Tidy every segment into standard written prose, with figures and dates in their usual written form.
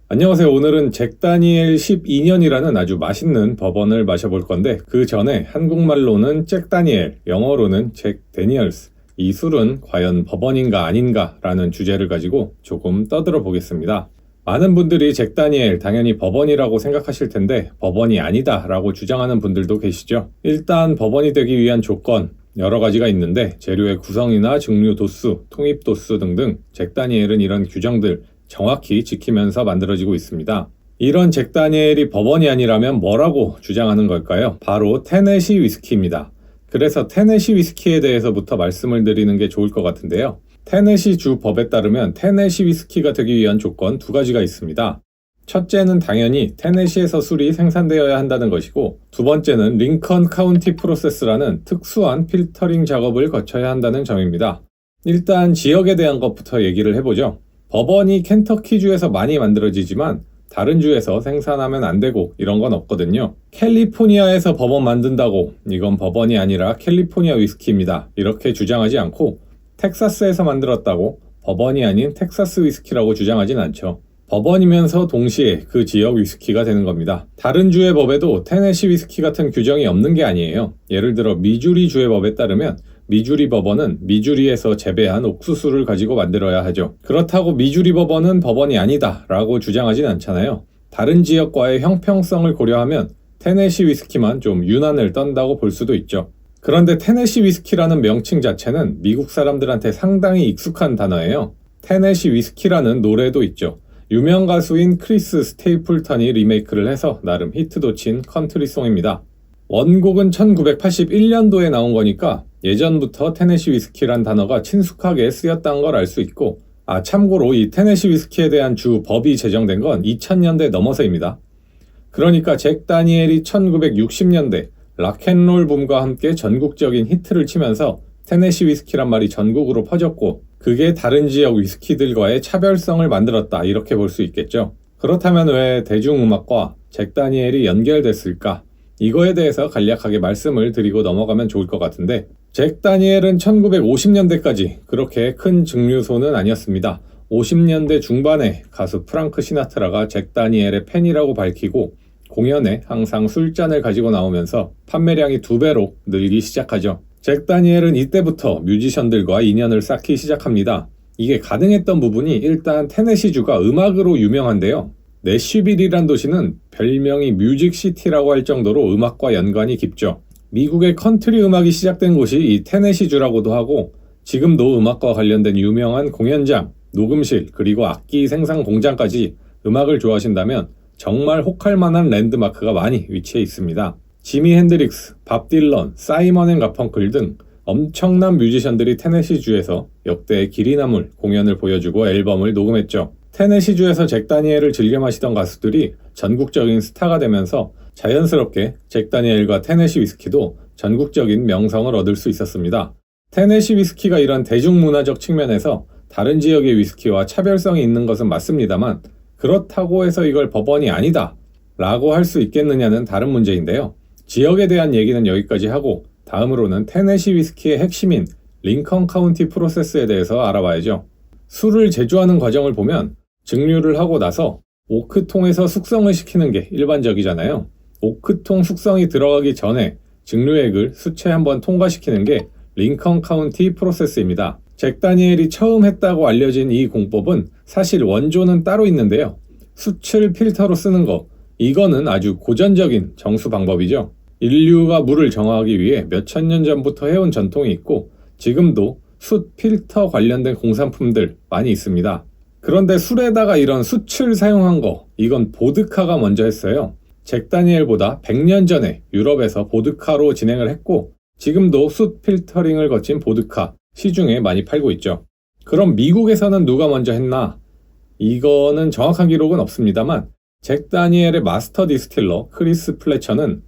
안녕하세요. 오늘은 잭 다니엘 12년이라는 아주 맛있는 버번을 마셔볼 건데 그 전에 한국말로는 잭 다니엘, 영어로는 잭 데니얼스, 이 술은 과연 버번인가 아닌가 라는 주제를 가지고 조금 떠들어 보겠습니다. 많은 분들이 잭 다니엘 당연히 버번이라고 생각하실 텐데 버번이 아니다 라고 주장하는 분들도 계시죠. 일단 버번이 되기 위한 조건 여러 가지가 있는데 재료의 구성이나 증류 도수, 통입 도수 등등 잭 다니엘은 이런 규정들 정확히 지키면서 만들어지고 있습니다. 이런 잭 다니엘이 버번이 아니라면 뭐라고 주장하는 걸까요? 바로 테네시 위스키입니다. 그래서 테네시 위스키에 대해서부터 말씀을 드리는 게 좋을 것 같은데요. 테네시 주 법에 따르면 테네시 위스키가 되기 위한 조건 두 가지가 있습니다. 첫째는 당연히 테네시에서 술이 생산되어야 한다는 것이고, 두 번째는 링컨 카운티 프로세스라는 특수한 필터링 작업을 거쳐야 한다는 점입니다. 일단 지역에 대한 것부터 얘기를 해보죠. 버번이 켄터키주에서 많이 만들어지지만 다른 주에서 생산하면 안 되고 이런 건 없거든요. 캘리포니아에서 버번 만든다고 이건 버번이 아니라 캘리포니아 위스키입니다 이렇게 주장하지 않고, 텍사스에서 만들었다고 버번이 아닌 텍사스 위스키라고 주장하진 않죠. 버번이면서 동시에 그 지역 위스키가 되는 겁니다. 다른 주의 법에도 테네시 위스키 같은 규정이 없는 게 아니에요. 예를 들어 미주리 주의 법에 따르면 미주리 버번은 미주리에서 재배한 옥수수를 가지고 만들어야 하죠. 그렇다고 미주리 버번은 버번이 아니다 라고 주장하진 않잖아요. 다른 지역과의 형평성을 고려하면 테네시 위스키만 좀 유난을 떤다고 볼 수도 있죠. 그런데 테네시 위스키라는 명칭 자체는 미국 사람들한테 상당히 익숙한 단어예요. 테네시 위스키라는 노래도 있죠. 유명 가수인 크리스 스테이플턴이 리메이크를 해서 나름 히트도 친 컨트리송입니다. 원곡은 1981년도에 나온 거니까 예전부터 테네시 위스키란 단어가 친숙하게 쓰였다는 걸 알 수 있고, 참고로 이 테네시 위스키에 대한 주 법이 제정된 건 2000년대 넘어서입니다. 그러니까 잭 다니엘이 1960년대 락앤롤 붐과 함께 전국적인 히트를 치면서 테네시 위스키란 말이 전국으로 퍼졌고, 그게 다른 지역 위스키들과의 차별성을 만들었다 이렇게 볼 수 있겠죠. 그렇다면 왜 대중음악과 잭 다니엘이 연결됐을까? 이거에 대해서 간략하게 말씀을 드리고 넘어가면 좋을 것 같은데, 잭 다니엘은 1950년대까지 그렇게 큰 증류소는 아니었습니다. 50년대 중반에 가수 프랑크 시나트라가 잭 다니엘의 팬이라고 밝히고 공연에 항상 술잔을 가지고 나오면서 판매량이 2배로 늘기 시작하죠. 잭 다니엘은 이때부터 뮤지션들과 인연을 쌓기 시작합니다. 이게 가능했던 부분이 일단 테네시주가 음악으로 유명한데요. 내쉬빌이란 도시는 별명이 뮤직시티라고 할 정도로 음악과 연관이 깊죠. 미국의 컨트리 음악이 시작된 곳이 이 테네시주라고도 하고, 지금도 음악과 관련된 유명한 공연장, 녹음실, 그리고 악기 생산 공장까지 음악을 좋아하신다면 정말 혹할 만한 랜드마크가 많이 위치해 있습니다. 지미 핸드릭스, 밥 딜런, 사이먼 앤 가펑클 등 엄청난 뮤지션들이 테네시주에서 역대 길이 남을 공연을 보여주고 앨범을 녹음했죠. 테네시주에서 잭 다니엘을 즐겨 마시던 가수들이 전국적인 스타가 되면서 자연스럽게 잭 다니엘과 테네시 위스키도 전국적인 명성을 얻을 수 있었습니다. 테네시 위스키가 이런 대중문화적 측면에서 다른 지역의 위스키와 차별성이 있는 것은 맞습니다만, 그렇다고 해서 이걸 버번이 아니다 라고 할 수 있겠느냐는 다른 문제인데요. 지역에 대한 얘기는 여기까지 하고, 다음으로는 테네시 위스키의 핵심인 링컨 카운티 프로세스에 대해서 알아봐야죠. 술을 제조하는 과정을 보면 증류를 하고 나서 오크통에서 숙성을 시키는 게 일반적이잖아요. 오크통 숙성이 들어가기 전에 증류액을 수체 한번 통과시키는 게 링컨 카운티 프로세스입니다. 잭 다니엘이 처음 했다고 알려진 이 공법은 사실 원조는 따로 있는데요. 수출 필터로 쓰는 거, 이거는 아주 고전적인 정수 방법이죠. 인류가 물을 정화하기 위해 몇천 년 전부터 해온 전통이 있고, 지금도 숯 필터 관련된 공산품들 많이 있습니다. 그런데 술에다가 이런 숯을 사용한 거, 이건 보드카가 먼저 했어요. 잭 다니엘보다 100년 전에 유럽에서 보드카로 진행을 했고, 지금도 숯 필터링을 거친 보드카 시중에 많이 팔고 있죠. 그럼 미국에서는 누가 먼저 했나? 이거는 정확한 기록은 없습니다만 잭 다니엘의 마스터 디스틸러 크리스 플래처는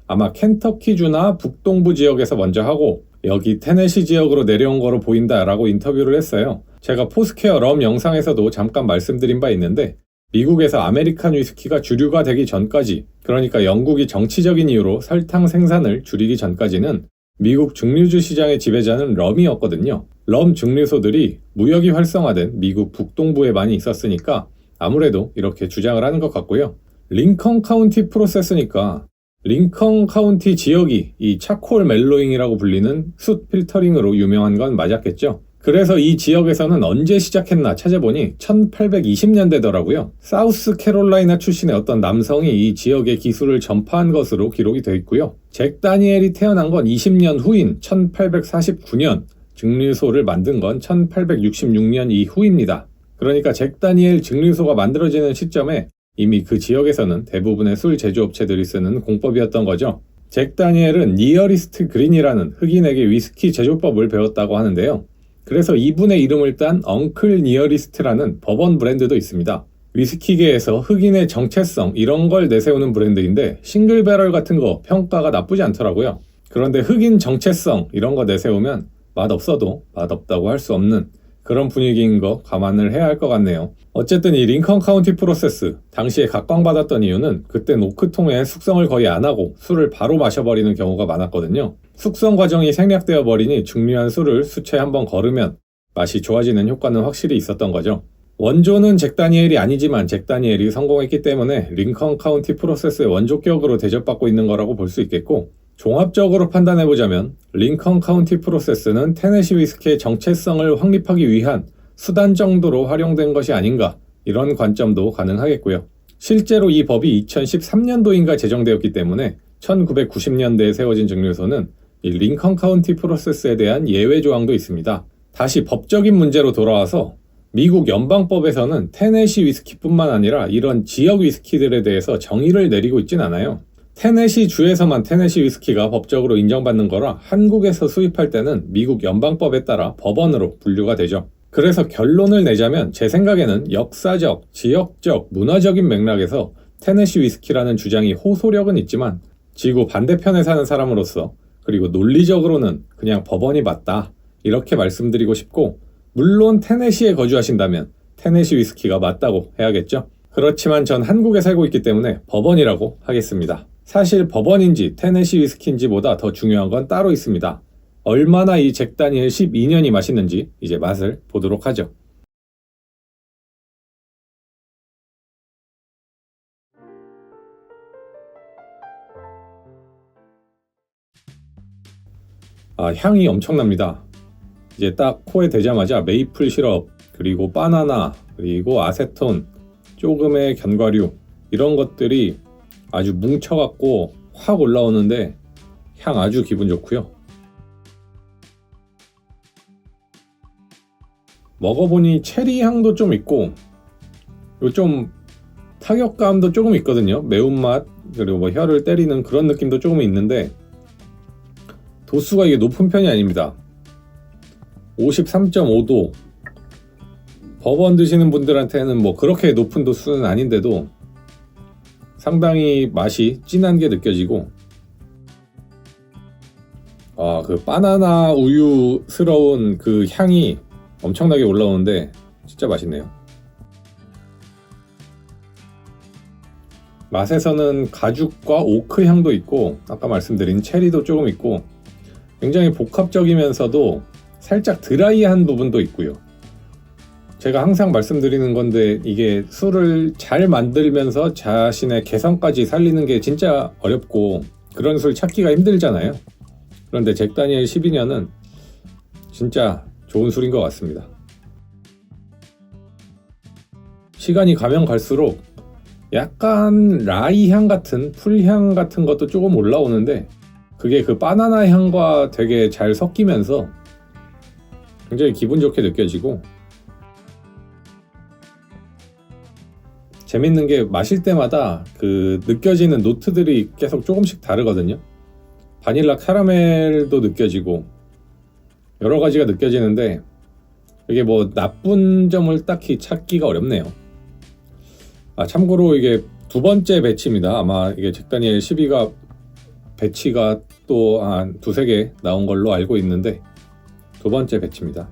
아마 켄터키주나 북동부 지역에서 먼저 하고 여기 테네시 지역으로 내려온 거로 보인다라고 인터뷰를 했어요. 제가 포스퀘어 럼 영상에서도 잠깐 말씀드린 바 있는데, 미국에서 아메리칸 위스키가 주류가 되기 전까지, 그러니까 영국이 정치적인 이유로 설탕 생산을 줄이기 전까지는 미국 증류주 시장의 지배자는 럼이었거든요. 럼 증류소들이 무역이 활성화된 미국 북동부에 많이 있었으니까 아무래도 이렇게 주장을 하는 것 같고요. 링컨 카운티 프로세스니까 링컨 카운티 지역이 이 차콜 멜로잉이라고 불리는 숯 필터링으로 유명한 건 맞았겠죠. 그래서 이 지역에서는 언제 시작했나 찾아보니 1820년대더라고요. 사우스 캐롤라이나 출신의 어떤 남성이 이 지역의 기술을 전파한 것으로 기록이 되어 있고요. 잭 다니엘이 태어난 건 20년 후인 1849년, 증류소를 만든 건 1866년 이후입니다. 그러니까 잭 다니엘 증류소가 만들어지는 시점에 이미 그 지역에서는 대부분의 술 제조업체들이 쓰는 공법이었던 거죠. 잭 다니엘은 니어리스트 그린이라는 흑인에게 위스키 제조법을 배웠다고 하는데요. 그래서 이분의 이름을 딴 엉클 니어리스트라는 버번 브랜드도 있습니다. 위스키계에서 흑인의 정체성 이런 걸 내세우는 브랜드인데 싱글 배럴 같은 거 평가가 나쁘지 않더라고요. 그런데 흑인 정체성 이런 거 내세우면 맛없어도 맛없다고 할 수 없는 그런 분위기인 거 감안을 해야 할 것 같네요. 어쨌든 이 링컨 카운티 프로세스 당시에 각광받았던 이유는 그때 노크통에 숙성을 거의 안 하고 술을 바로 마셔버리는 경우가 많았거든요. 숙성 과정이 생략되어 버리니 중류한 술을 수채 한번 거르면 맛이 좋아지는 효과는 확실히 있었던 거죠. 원조는 잭 다니엘이 아니지만 잭 다니엘이 성공했기 때문에 링컨 카운티 프로세스의 원조격으로 대접받고 있는 거라고 볼 수 있겠고, 종합적으로 판단해보자면 링컨 카운티 프로세스는 테네시 위스키의 정체성을 확립하기 위한 수단 정도로 활용된 것이 아닌가, 이런 관점도 가능하겠고요. 실제로 이 법이 2013년도인가 제정되었기 때문에 1990년대에 세워진 증류소는 이 링컨 카운티 프로세스에 대한 예외 조항도 있습니다. 다시 법적인 문제로 돌아와서 미국 연방법에서는 테네시 위스키뿐만 아니라 이런 지역 위스키들에 대해서 정의를 내리고 있진 않아요. 테네시 주에서만 테네시 위스키가 법적으로 인정받는 거라 한국에서 수입할 때는 미국 연방법에 따라 법원으로 분류가 되죠. 그래서 결론을 내자면 제 생각에는 역사적, 지역적, 문화적인 맥락에서 테네시 위스키라는 주장이 호소력은 있지만 지구 반대편에 사는 사람으로서, 그리고 논리적으로는 그냥 법원이 맞다, 이렇게 말씀드리고 싶고, 물론 테네시에 거주하신다면 테네시 위스키가 맞다고 해야겠죠. 그렇지만 전 한국에 살고 있기 때문에 법원이라고 하겠습니다. 사실 법원인지 테네시 위스키인지보다 더 중요한 건 따로 있습니다. 얼마나 이 잭 다니엘 12년이 맛있는지 이제 맛을 보도록 하죠. 향이 엄청납니다. 이제 딱 코에 대자마자 메이플 시럽, 그리고 바나나, 그리고 아세톤, 조금의 견과류, 이런 것들이 아주 뭉쳐갖고 확 올라오는데 향 아주 기분 좋고요. 먹어보니 체리 향도 좀 있고 좀 타격감도 조금 있거든요. 매운맛, 그리고 뭐 혀를 때리는 그런 느낌도 조금 있는데 도수가 이게 높은 편이 아닙니다. 53.5도. 버번 드시는 분들한테는 뭐 그렇게 높은 도수는 아닌데도 상당히 맛이 진한 게 느껴지고, 그 바나나 우유스러운 그 향이 엄청나게 올라오는데 진짜 맛있네요. 맛에서는 가죽과 오크 향도 있고 아까 말씀드린 체리도 조금 있고 굉장히 복합적이면서도 살짝 드라이한 부분도 있고요. 제가 항상 말씀드리는 건데 이게 술을 잘 만들면서 자신의 개성까지 살리는 게 진짜 어렵고 그런 술 찾기가 힘들잖아요. 그런데 잭 다니엘 12년은 진짜 좋은 술인 것 같습니다. 시간이 가면 갈수록 약간 라이 향 같은, 풀향 같은 것도 조금 올라오는데 그게 그 바나나 향과 되게 잘 섞이면서 굉장히 기분 좋게 느껴지고, 재밌는 게 마실 때마다 그 느껴지는 노트들이 계속 조금씩 다르거든요. 바닐라 캐러멜도 느껴지고 여러 가지가 느껴지는데 이게 뭐 나쁜 점을 딱히 찾기가 어렵네요. 참고로 이게 두 번째 배치입니다. 아마 이게 잭 다니엘 12가 배치가 또 한 두세 개 나온 걸로 알고 있는데 두 번째 배치입니다.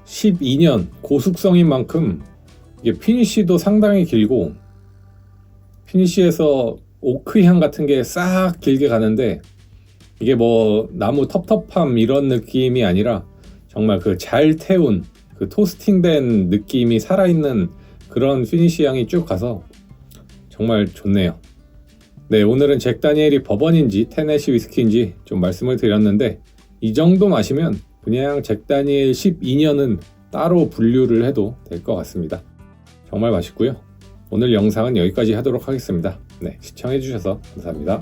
12년 고숙성인 만큼 이게 피니쉬도 상당히 길고, 피니쉬에서 오크향 같은 게 싹 길게 가는데 이게 뭐 나무 텁텁함 이런 느낌이 아니라 정말 그 잘 태운 그 토스팅된 느낌이 살아있는 그런 피니시 향이 쭉 가서 정말 좋네요. 네, 오늘은 잭 다니엘이 버번인지 테네시 위스키인지 좀 말씀을 드렸는데, 이 정도 마시면 그냥 잭 다니엘 12년은 따로 분류를 해도 될 것 같습니다. 정말 맛있고요. 오늘 영상은 여기까지 하도록 하겠습니다. 네, 시청해주셔서 감사합니다.